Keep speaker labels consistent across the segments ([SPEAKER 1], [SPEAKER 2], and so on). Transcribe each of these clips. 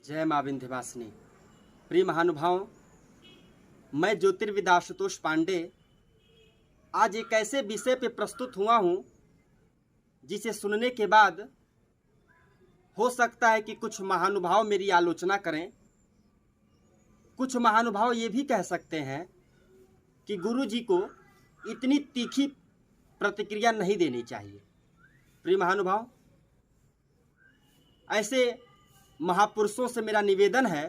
[SPEAKER 1] जय माँ विंध्यवासिनी। प्रिय महानुभाव, मैं ज्योतिर्विद आशुतोष पांडे आज एक ऐसे विषय पे प्रस्तुत हुआ हूँ जिसे सुनने के बाद हो सकता है कि कुछ महानुभाव मेरी आलोचना करें। कुछ महानुभाव ये भी कह सकते हैं कि गुरु जी को इतनी तीखी प्रतिक्रिया नहीं देनी चाहिए। प्रिय महानुभाव, ऐसे महापुरुषों से मेरा निवेदन है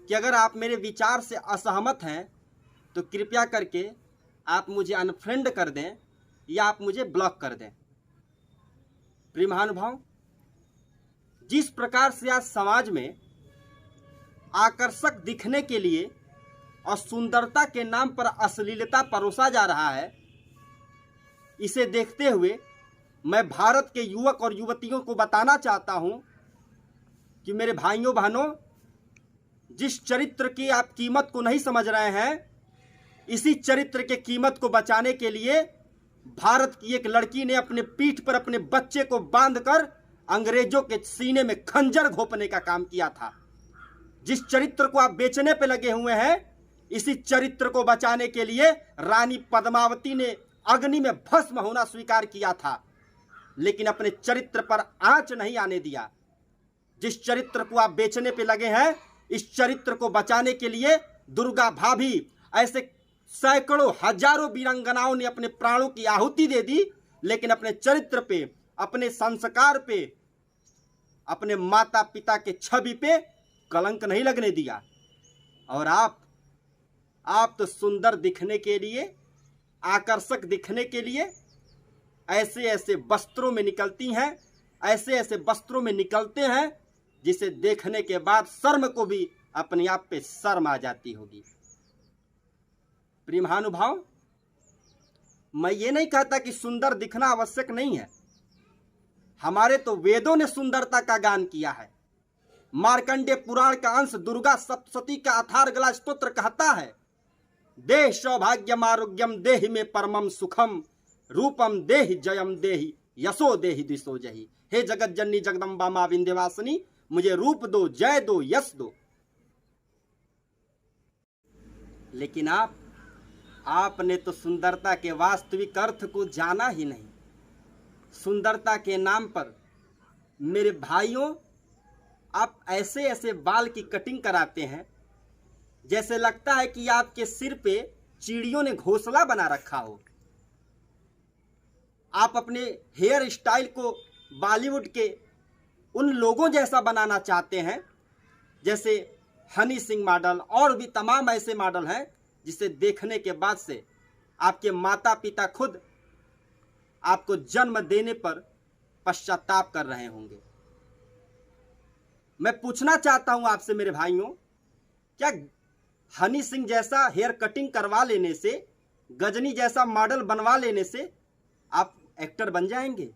[SPEAKER 1] कि अगर आप मेरे विचार से असहमत हैं तो कृपया करके आप मुझे अनफ्रेंड कर दें या आप मुझे ब्लॉक कर दें। प्रिय महानुभाव, जिस प्रकार से आज समाज में आकर्षक दिखने के लिए और सुंदरता के नाम पर अश्लीलता परोसा जा रहा है, इसे देखते हुए मैं भारत के युवक और युवतियों को बताना चाहता हूं कि मेरे भाइयों बहनों, जिस चरित्र की आप कीमत को नहीं समझ रहे हैं, इसी चरित्र के कीमत को बचाने के लिए भारत की एक लड़की ने अपने पीठ पर अपने बच्चे को बांधकर अंग्रेजों के सीने में खंजर घोंपने का काम किया था। जिस चरित्र को आप बेचने पे लगे हुए हैं, इसी चरित्र को बचाने के लिए रानी पद्मावती ने अग्नि में भस्म होना स्वीकार किया था, लेकिन अपने चरित्र पर आंच नहीं आने दिया। जिस चरित्र को आप बेचने पे लगे हैं, इस चरित्र को बचाने के लिए दुर्गा भाभी, ऐसे सैकड़ों हजारों वीरांगनाओं ने अपने प्राणों की आहुति दे दी, लेकिन अपने चरित्र पे, अपने संस्कार पे, अपने माता पिता के छवि पे कलंक नहीं लगने दिया। और आप तो सुंदर दिखने के लिए, आकर्षक दिखने के लिए ऐसे ऐसे वस्त्रों में निकलती हैं, ऐसे ऐसे वस्त्रों में निकलते हैं जिसे देखने के बाद शर्म को भी अपने आप पे शर्म आ जाती होगी। प्रिय महानुभाव, मैं ये नहीं कहता कि सुंदर दिखना आवश्यक नहीं है। हमारे तो वेदों ने सुंदरता का गान किया है। मार्कंडेय पुराण का अंश दुर्गा सप्तशती का अथार्गला स्तोत्र कहता है, देह सौभाग्यम आरोग्यम देहि में परमम सुखम रूपम देहि जयम देहि यशो देहि दिशो जहि। हे जगत जननी जगदम्बा मां विंध्यवासिनी, मुझे रूप दो, जय दो, यश दो। लेकिन आपने तो सुंदरता के वास्तविक अर्थ को जाना ही नहीं। सुंदरता के नाम पर मेरे भाइयों, आप ऐसे ऐसे बाल की कटिंग कराते हैं जैसे लगता है कि आपके सिर पे चिड़ियों ने घोंसला बना रखा हो। आप अपने हेयर स्टाइल को बॉलीवुड के उन लोगों जैसा बनाना चाहते हैं जैसे हनी सिंह मॉडल और भी तमाम ऐसे मॉडल हैं जिसे देखने के बाद से आपके माता पिता खुद आपको जन्म देने पर पश्चाताप कर रहे होंगे। मैं पूछना चाहता हूं आपसे मेरे भाइयों, क्या हनी सिंह जैसा हेयर कटिंग करवा लेने से, गजनी जैसा मॉडल बनवा लेने से आप एक्टर बन जाएंगे?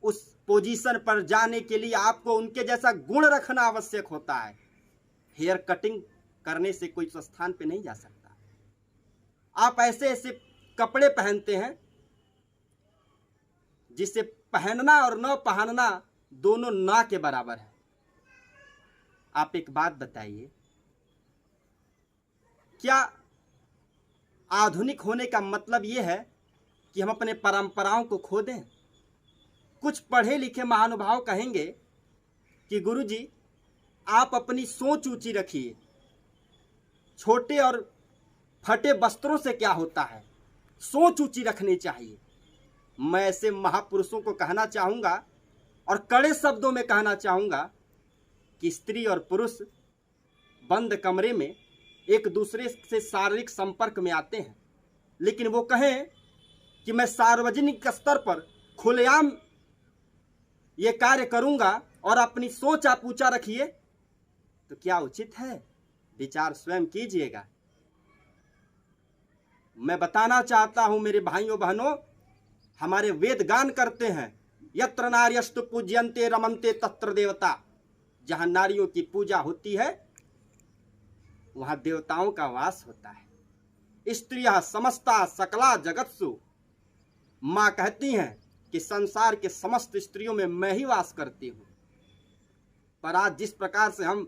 [SPEAKER 1] उस पोजीशन पर जाने के लिए आपको उनके जैसा गुण रखना आवश्यक होता है। हेयर कटिंग करने से कोई स्थान पे नहीं जा सकता। आप ऐसे ऐसे कपड़े पहनते हैं जिसे पहनना और न पहनना दोनों ना के बराबर है। आप एक बात बताइए, क्या आधुनिक होने का मतलब यह है कि हम अपने परंपराओं को खो दें? कुछ पढ़े लिखे महानुभाव कहेंगे कि गुरुजी, आप अपनी सोच ऊंची रखिए, छोटे और फटे वस्त्रों से क्या होता है, सोच ऊंची रखनी चाहिए। मैं ऐसे महापुरुषों को कहना चाहूँगा और कड़े शब्दों में कहना चाहूँगा कि स्त्री और पुरुष बंद कमरे में एक दूसरे से शारीरिक संपर्क में आते हैं, लेकिन वो कहें कि मैं सार्वजनिक स्तर पर खुलेआम ये कार्य करूंगा और अपनी सोच आप ऊंचा रखिए, तो क्या उचित है? विचार स्वयं कीजिएगा। मैं बताना चाहता हूं मेरे भाइयों बहनों, हमारे वेद गान करते हैं, यत्र नार्यस्तु पूज्यन्ते रमन्ते तत्र देवता। जहां नारियों की पूजा होती है वहां देवताओं का वास होता है। स्त्रियः समस्ता सकला जगत्सु, मां कहती हैं कि संसार के समस्त स्त्रियों में मैं ही वास करती हूं। पर आज जिस प्रकार से हम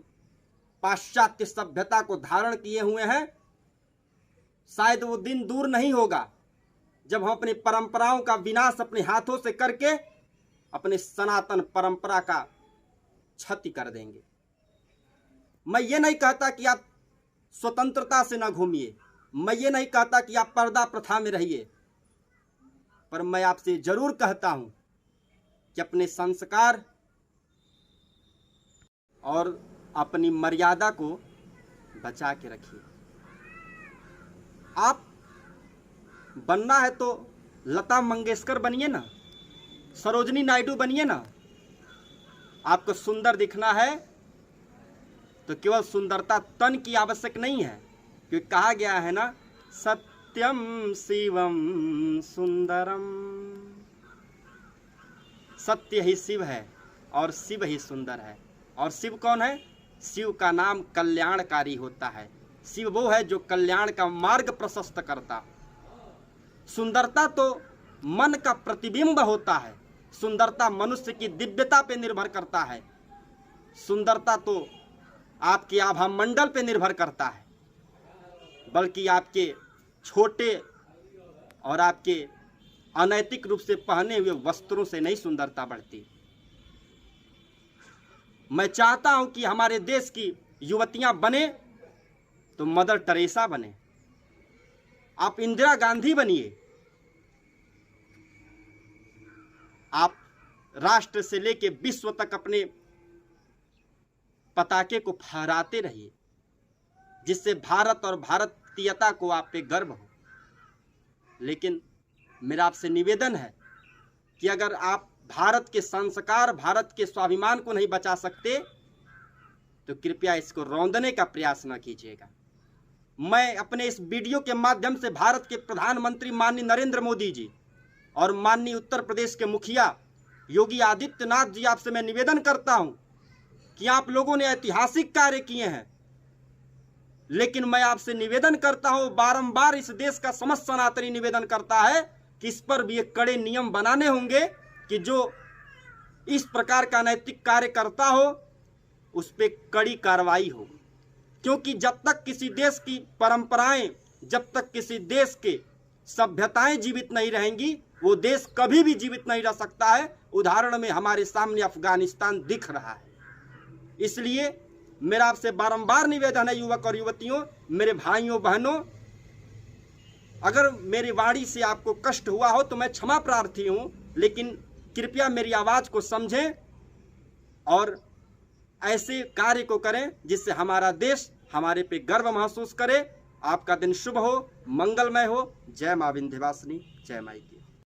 [SPEAKER 1] पाश्चात्य सभ्यता को धारण किए हुए हैं, शायद वो दिन दूर नहीं होगा जब हम अपनी परंपराओं का विनाश अपने हाथों से करके अपने सनातन परंपरा का क्षति कर देंगे। मैं ये नहीं कहता कि आप स्वतंत्रता से न घूमिए, मैं ये नहीं कहता कि आप पर्दा प्रथा में रहिए, पर मैं आपसे जरूर कहता हूं कि अपने संस्कार और अपनी मर्यादा को बचा के रखिए। आप बनना है तो लता मंगेशकर बनिए ना, सरोजनी नायडू बनिए ना। आपको सुंदर दिखना है तो केवल सुंदरता तन की आवश्यक नहीं है, क्योंकि कहा गया है ना, सत्यम शिवम सुंदरम। सत्य ही शिव है और शिव ही सुंदर है। और शिव कौन है? शिव का नाम कल्याणकारी होता है। शिव वो है जो कल्याण का मार्ग प्रशस्त करता। सुंदरता तो मन का प्रतिबिंब होता है, सुंदरता मनुष्य की दिव्यता पे निर्भर करता है, सुंदरता तो आपके आभा मंडल पे निर्भर करता है, बल्कि आपके छोटे और आपके अनैतिक रूप से पहने हुए वस्त्रों से नहीं सुंदरता बढ़ती। मैं चाहता हूं कि हमारे देश की युवतियां बने तो मदर टेरेसा बने, आप इंदिरा गांधी बनिए, आप राष्ट्र से लेकर विश्व तक अपने पताके को फहराते रहिए, जिससे भारत और भारतीयता को आप पे गर्व हो। लेकिन मेरा आपसे निवेदन है कि अगर आप भारत के संस्कार, भारत के स्वाभिमान को नहीं बचा सकते तो कृपया इसको रौंदने का प्रयास न कीजिएगा। मैं अपने इस वीडियो के माध्यम से भारत के प्रधानमंत्री माननीय नरेंद्र मोदी जी और माननीय उत्तर प्रदेश के मुखिया योगी आदित्यनाथ जी, आपसे मैं निवेदन करता हूं कि आप लोगों ने ऐतिहासिक कार्य किए हैं, लेकिन मैं आपसे निवेदन करता हूं, बारंबार इस देश का समस्त सनातनी निवेदन करता है कि इस पर भी एक कड़े नियम बनाने होंगे कि जो इस प्रकार का नैतिक कार्य करता हो उस पर कड़ी कार्रवाई हो। क्योंकि जब तक किसी देश की परंपराएं, जब तक किसी देश के सभ्यताएं जीवित नहीं रहेंगी, वो देश कभी भी जीवित नहीं रह सकता है। उदाहरण में हमारे सामने अफगानिस्तान दिख रहा है। इसलिए मेरा आपसे बारंबार निवेदन है, युवक और युवतियों, मेरे भाइयों बहनों, अगर मेरी वाणी से आपको कष्ट हुआ हो तो मैं क्षमा प्रार्थी हूं, लेकिन कृपया मेरी आवाज को समझें और ऐसे कार्य को करें जिससे हमारा देश हमारे पे गर्व महसूस करे। आपका दिन शुभ हो, मंगलमय हो। जय मां विंध्यवासिनी, जय माई की।